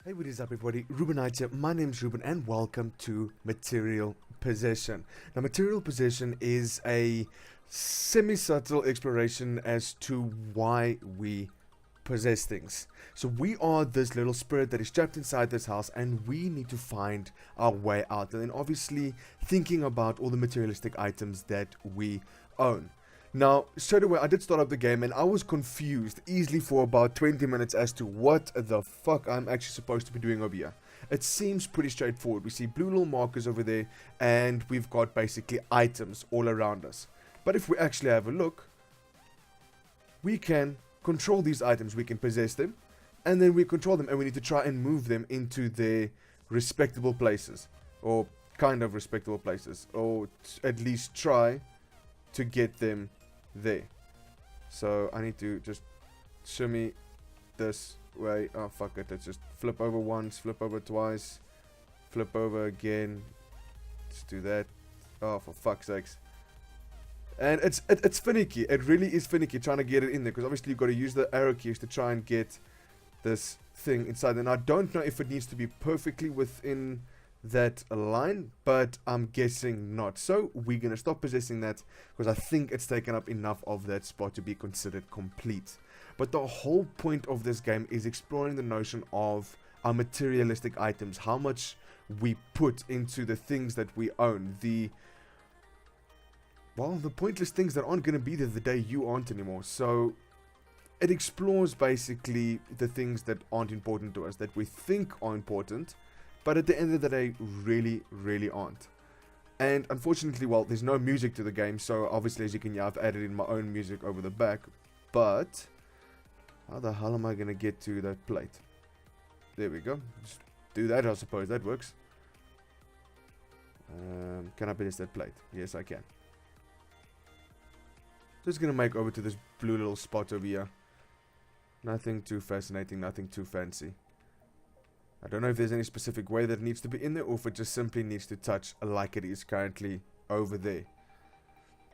Hey, what is up everybody? Reubin here. My name's Reubin and welcome to Material Possession. Now, Material Possession is a semi-subtle exploration as to why we possess things. So we are this little spirit that is trapped inside this house and we need to find our way out. And then obviously thinking about all the materialistic items that we own. Now, straight away, I did start up the game and I was confused easily for about 20 minutes as to what the fuck I'm actually supposed to be doing over here. It seems pretty straightforward. We see blue little markers over there and we've got basically items all around us. But if we actually have a look, we can control these items, we can possess them, and then we control them and we need to try and move them into their respectable places. Or kind of respectable places. Or at least try to get them there. So I need to just shimmy this way. Oh fuck it, let's just flip over once, flip over twice, flip over again. Let's do that. Oh, for fuck's sakes. And it's finicky. It really is finicky trying to get it in there, because obviously you've got to use the arrow keys to try and get this thing inside. And I don't know if it needs to be perfectly within that line, but I'm guessing not. So we're gonna stop possessing that because I think it's taken up enough of that spot to be considered complete. But the whole point of this game is exploring the notion of our materialistic items, how much we put into the things that we own, the pointless things that aren't gonna be there the day you aren't anymore. So it explores basically the things that aren't important to us, that we think are important, but at the end of the day, really aren't. And unfortunately, well, there's no music to the game, so obviously, as you can hear, I've added in my own music over the back. But how the hell am I going to get to that plate? There we go. Just do that, I suppose. That works. Can I possess that plate? Yes, I can. Just going to make over to this blue little spot over here. Nothing too fascinating, nothing too fancy. I don't know if there's any specific way that it needs to be in there, or if it just simply needs to touch like it is currently over there.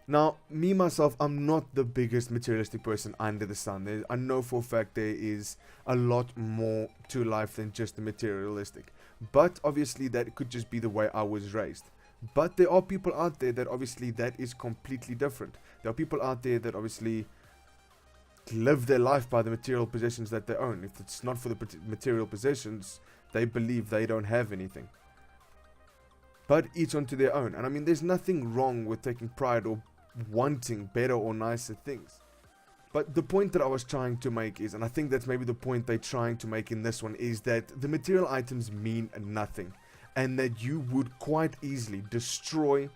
Now, me myself, I'm not the biggest materialistic person under the sun. I know for a fact there is a lot more to life than just the materialistic. But obviously that could just be the way I was raised. But there are people out there that obviously that is completely different. There are people out there that obviously live their life by the material possessions that they own. If it's not for the material possessions, they believe they don't have anything. But each onto their own. And I mean, there's nothing wrong with taking pride or wanting better or nicer things. But the point that I was trying to make is, and I think that's maybe the point they're trying to make in this one, is that the material items mean nothing. And that you would quite easily destroy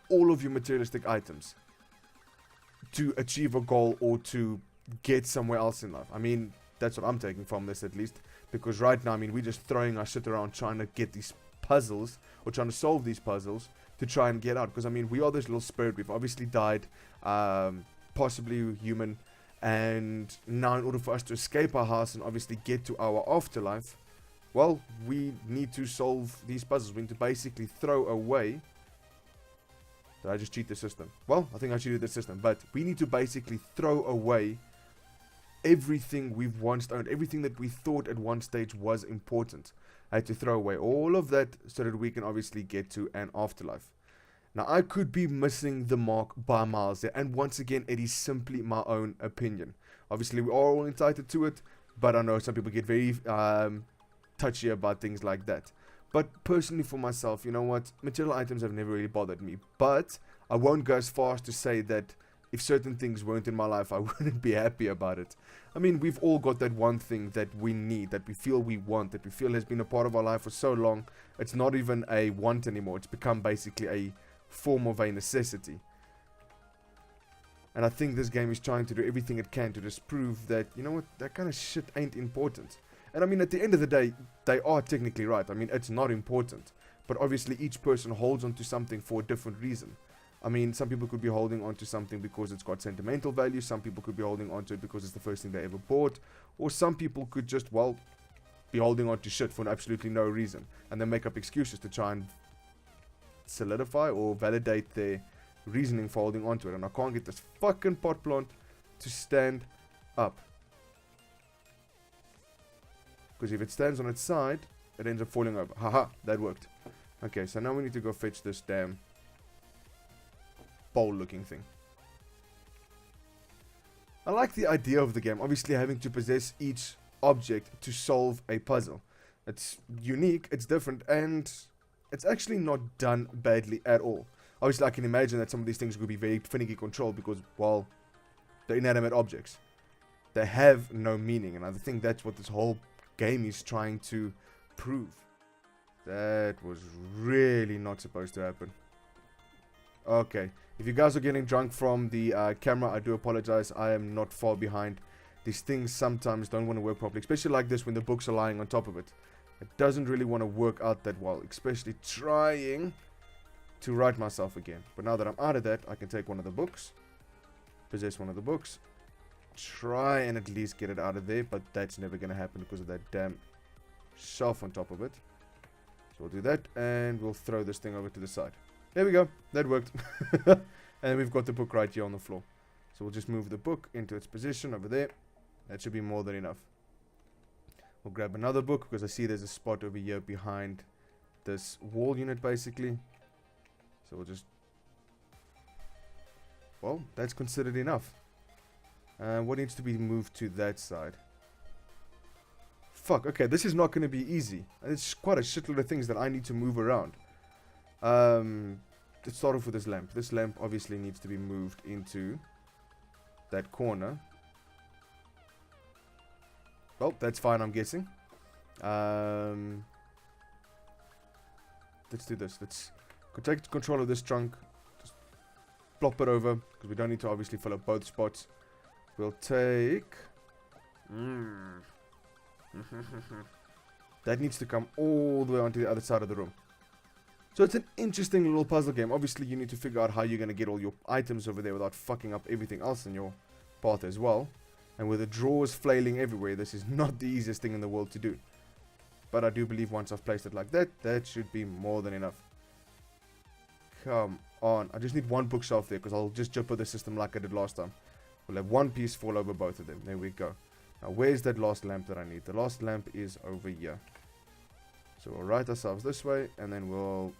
all of your materialistic items to achieve a goal or to get somewhere else in life. I mean, that's what I'm taking from this, at least, because right now, I mean, we're just throwing our shit around trying to get these puzzles, or trying to solve these puzzles to try and get out, because I mean, we are this little spirit. We've obviously died, possibly human, and now in order for us to escape our house and obviously get to our afterlife, well, we need to solve these puzzles. We need to basically throw away. Did I just cheat the system? Well, I think I cheated the system, but we need to basically throw away everything we've once owned, everything that we thought at one stage was important. I had to throw away all of that so that we can obviously get to an afterlife. Now, I could be missing the mark by miles there, and once again, it is simply my own opinion. Obviously, we are all entitled to it, but I know some people get very touchy about things like that. But personally for myself, you know what, material items have never really bothered me, but I won't go as far as to say that if certain things weren't in my life, I wouldn't be happy about it. I mean, we've all got that one thing that we need, that we feel we want, that we feel has been a part of our life for so long. It's not even a want anymore. It's become basically a form of a necessity. And I think this game is trying to do everything it can to just prove that, you know what, that kind of shit ain't important. And I mean, at the end of the day, they are technically right. I mean, it's not important. But obviously, each person holds on to something for a different reason. I mean, some people could be holding on to something because it's got sentimental value. Some people could be holding on to it because it's the first thing they ever bought. Or some people could just, well, be holding on to shit for absolutely no reason. And then make up excuses to try and solidify or validate their reasoning for holding on to it. And I can't get this fucking pot plant to stand up. Because if it stands on its side, it ends up falling over. Haha, that worked. Okay, so now we need to go fetch this damn bowl-looking thing. I like the idea of the game, obviously having to possess each object to solve a puzzle. It's unique, it's different, and it's actually not done badly at all. Obviously, I can imagine that some of these things could be very finicky controlled because, well, they're inanimate objects. They have no meaning, and I think that's what this whole game is trying to prove. That was really not supposed to happen. Okay, if you guys are getting drunk from the camera, I do apologize. I am not far behind. These things sometimes don't want to work properly, especially like this when the books are lying on top of it. It doesn't really want to work out that well, especially trying to write myself again. But now that I'm out of that, I can take one of the books, possess one of the books, try and at least get it out of there, but that's never going to happen because of that damn shelf on top of it. So we'll do that, and we'll throw this thing over to the side. There we go, that worked. And we've got the book right here on the floor. So we'll just move the book into its position over there. That should be more than enough. We'll grab another book because I see there's a spot over here behind this wall unit basically. So we'll just... Well, that's considered enough. What needs to be moved to that side? Fuck, okay, this is not going to be easy. It's quite a shitload of things that I need to move around. Let's start off with this lamp. This lamp obviously needs to be moved into that corner. Well, that's fine, I'm guessing. Let's do this. Let's take control of this trunk. Just plop it over, because we don't need to obviously fill up both spots. We'll take... That needs to come all the way onto the other side of the room. So it's an interesting little puzzle game. Obviously, you need to figure out how you're going to get all your items over there without fucking up everything else in your path as well. And with the drawers flailing everywhere, this is not the easiest thing in the world to do. But I do believe once I've placed it like that, that should be more than enough. Come on. I just need one bookshelf there because I'll just jump with the system like I did last time. We'll have one piece fall over both of them. There we go. Now, where's that last lamp that I need? The last lamp is over here. So we'll right ourselves this way, and then we'll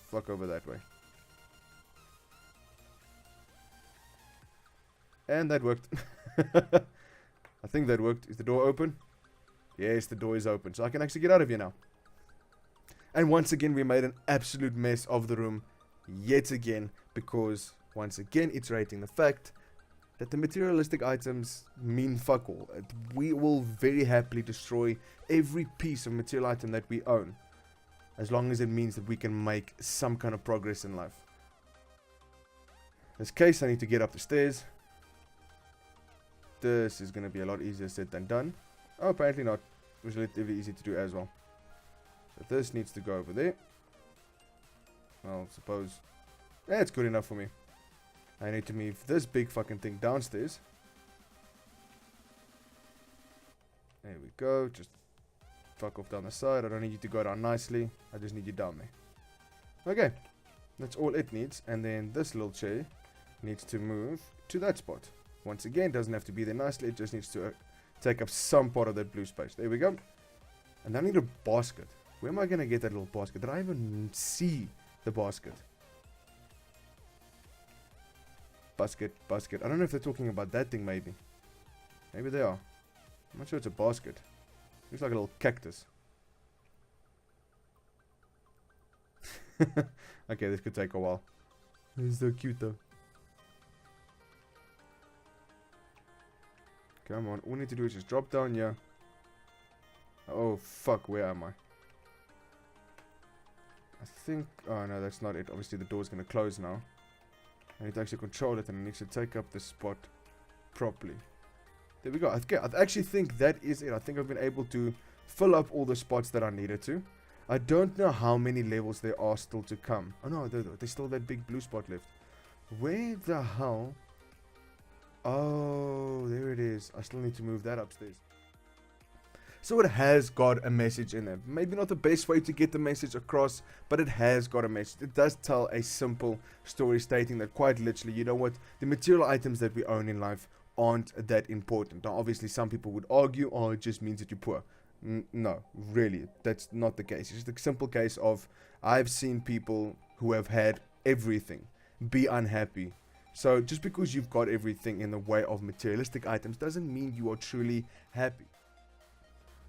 fuck over that way. And that worked. I think that worked. Is the door open? Yes, the door is open. So I can actually get out of here now. And once again, we made an absolute mess of the room. Yet again. Because, once again, iterating the fact that the materialistic items mean fuck all. We will very happily destroy every piece of material item that we own, as long as it means that we can make some kind of progress in life. In this case, I need to get up the stairs. This is going to be a lot easier said than done. Oh, apparently not. It was relatively easy to do as well. So this needs to go over there. Well, suppose... Yeah, it's good enough for me. I need to move this big fucking thing downstairs. There we go. Just fuck off down the side. I don't need you to go down nicely. I just need you down there. Okay. That's all it needs. And then this little chair needs to move to that spot. Once again, doesn't have to be there nicely. It just needs to take up some part of that blue space. There we go. And I need a basket. Where am I going to get that little basket? Did I even see the basket? Basket. I don't know if they're talking about that thing, maybe. Maybe they are. I'm not sure it's a basket. Looks like a little cactus. Okay, this could take a while. It's so cute, though. Come on. All we need to do is just drop down here. Oh, fuck. Where am I? I think... Oh, no, that's not it. Obviously, the door's going to close now. I need to actually control it, and I need to take up the spot properly. There we go. Okay, I actually think that is it. I think I've been able to fill up all the spots that I needed to. I don't know how many levels there are still to come. Oh no, there's still that big blue spot left. Where the hell? Oh, there it is. I still need to move that upstairs. So it has got a message in there. Maybe not the best way to get the message across, but it has got a message. It does tell a simple story stating that quite literally, you know what, the material items that we own in life aren't that important. Now, obviously, some people would argue, oh, it just means that you're poor. No, really, that's not the case. It's just a simple case of I've seen people who have had everything be unhappy. So just because you've got everything in the way of materialistic items doesn't mean you are truly happy.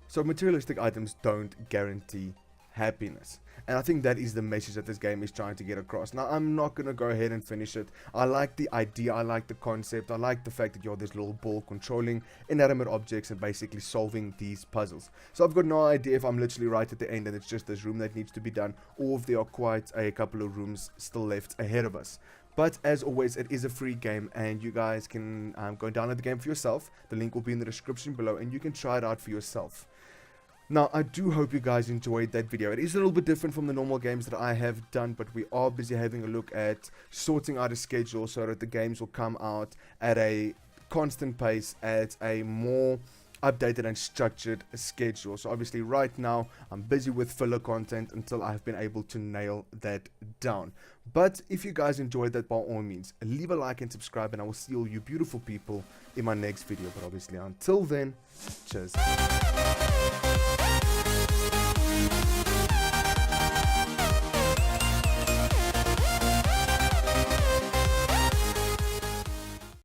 So materialistic items don't guarantee happiness. And I think that is the message that this game is trying to get across. Now, I'm not going to go ahead and finish it. I like the idea, I like the concept, I like the fact that you're this little ball controlling inanimate objects and basically solving these puzzles. So I've got no idea if I'm literally right at the end and it's just this room that needs to be done, or if there are quite a couple of rooms still left ahead of us. But as always, it is a free game and you guys can go and download the game for yourself. The link will be in the description below and you can try it out for yourself. Now, I do hope you guys enjoyed that video. It is a little bit different from the normal games that I have done, but we are busy having a look at sorting out a schedule so that the games will come out at a constant pace, at a more updated and structured schedule. So obviously right now I'm busy with filler content until I've been able to nail that down. But if you guys enjoyed that, by all means, leave a like and subscribe, and I will see all you beautiful people in my next video. But obviously until then, cheers.